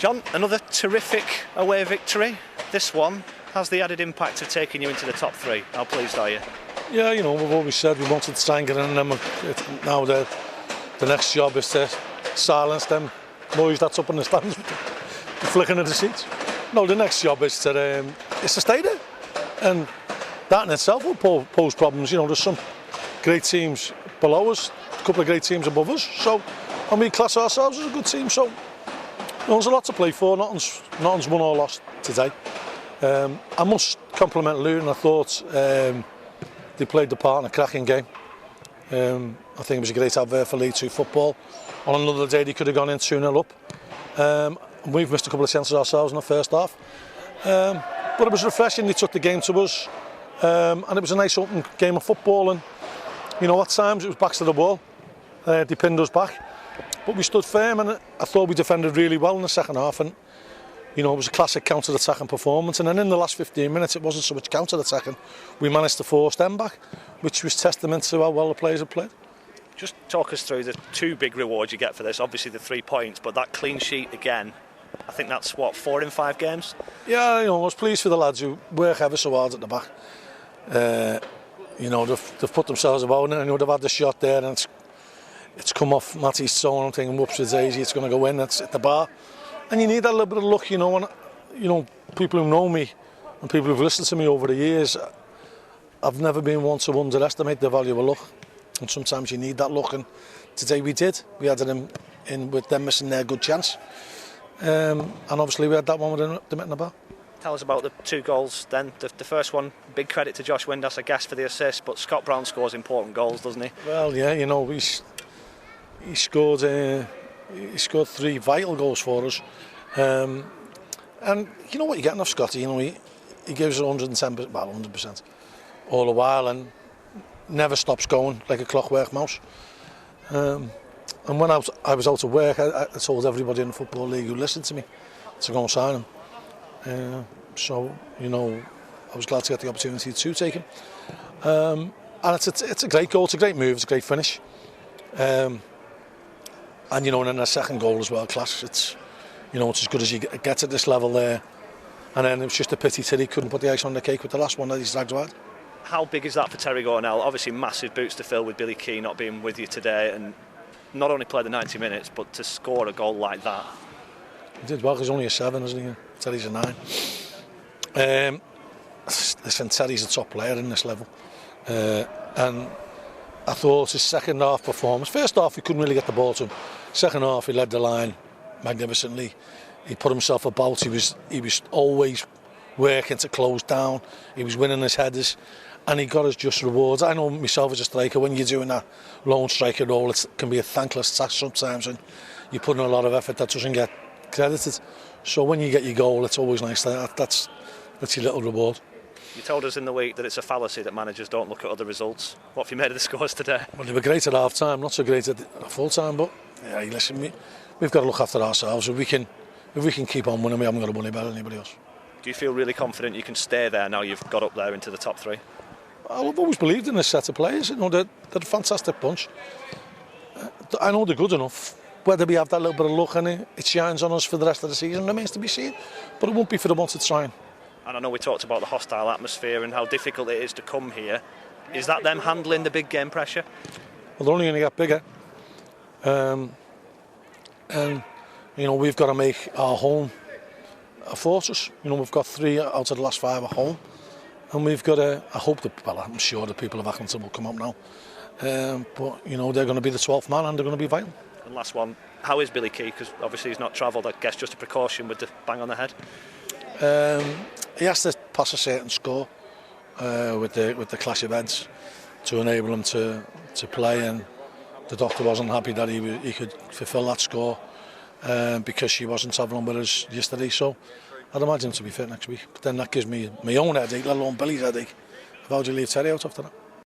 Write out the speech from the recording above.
John, another terrific away victory. This one has the added impact of taking you into the top three. How pleased are you? Yeah, you know, we've always said we wanted to try and get in them. Now the next job is to silence them noise that's up in the stands, the flicking of the seats. No, the next job is to stay there, and that in itself will pose problems. You know, there's some great teams below us, a couple of great teams above us. So, and we class ourselves as a good team. So, there's a lot to play for. Nothing's won or lost today. I must compliment Luton. I thought they played the part in a cracking game. I think it was a great advert for League 2 football. On another day, they could have gone in 2-0 up. We've missed a couple of chances ourselves in the first half. But it was refreshing. They took the game to us. And it was a nice open game of football. And, you know, at times it was backs to the wall. They pinned us back. But we stood firm, and I thought we defended really well in the second half. And, you know, it was a classic counter-attacking performance. And then in the last 15 minutes, it wasn't so much counter-attacking. We managed to force them back, which was testament to how well the players had played. Just talk us through the two big rewards you get for this. Obviously the 3 points, but that clean sheet again. I think that's, what, 4 in 5 games? Yeah, you know, I was pleased for the lads who work ever so hard at the back. You know, they've put themselves about it. You know, they've had the shot there, and it's come off Matty's toe, and I'm thinking, whoops, it's easy, it's going to go in, it's at the bar. And you need that little bit of luck, you know. And, you know, people who know me and people who've listened to me over the years, I've never been one to underestimate the value of luck. And sometimes you need that luck, and today we did. We had it in with them missing their good chance. And obviously we had that one with them in the bar. Tell us about the 2 goals then. The first one, big credit to Josh Windass, I guess, for the assist, but Scott Brown scores important goals, doesn't he? Well, yeah, you know, he scored 3 vital goals for us. And you know what you're getting off Scotty, you know, he gives 110%, well, 100% all the while, and never stops going like a clockwork mouse. And when I was out of work, I told everybody in the Football League who listened to me to go and sign him. So, you know, I was glad to get the opportunity to take him. And it's a great goal, it's a great move, it's a great finish. And, you know, and then the second goal as well, class. It's, you know, it's as good as you get at this level there. And then it was just a pity Terry couldn't put the ice on the cake with the last one that he dragged wide. How big is that for Terry Gornell? Obviously massive boots to fill with Billy Key not being with you today, and not only play the 90 minutes, but to score a goal like that. He did well, because he's only a 7, isn't he? Terry's a 9. Listen, Terry's a top player in this level. And I thought his second half performance, first half he couldn't really get the ball to him. Second half he led the line magnificently. He put himself about, he was always working to close down. He was winning his headers, and he got his just rewards. I know myself as a striker, when you're doing that lone striker role, it can be a thankless task sometimes, and you put in a lot of effort that doesn't get credited. So when you get your goal, it's always nice. That's your little reward. You told us in the week that it's a fallacy that managers don't look at other results. What have you made of the scores today? Well, they were great at half time, not so great at full time, but yeah, listen, we've got to look after ourselves. If we can keep on winning, we haven't got to worry about anybody else. Do you feel really confident you can stay there now you've got up there into the top 3? I've always believed in this set of players. You know, they're a fantastic bunch. I know they're good enough. Whether we have that little bit of luck and it shines on us for the rest of the season remains to be seen. But it won't be for the ones to try. And I know we talked about the hostile atmosphere and how difficult it is to come here. Is that them handling the big game pressure? Well, they're only going to get bigger. And, you know, we've got to make our home a fortress. You know, we've got 3 out of the last 5 at home. And we've got to, I'm sure the people of Accrington will come up now. But, you know, they're going to be the 12th man, and they're going to be vital. And last one, how is Billy Key? Because obviously he's not travelled, I guess just a precaution with the bang on the head. He has to pass a certain score with the clash events to enable him to play, and the doctor wasn't happy that he could fulfil that score because she wasn't travelling with us yesterday. So I'd imagine him to be fit next week. But then that gives me my own headache, let alone Billy's headache. How do you leave Terry out after that?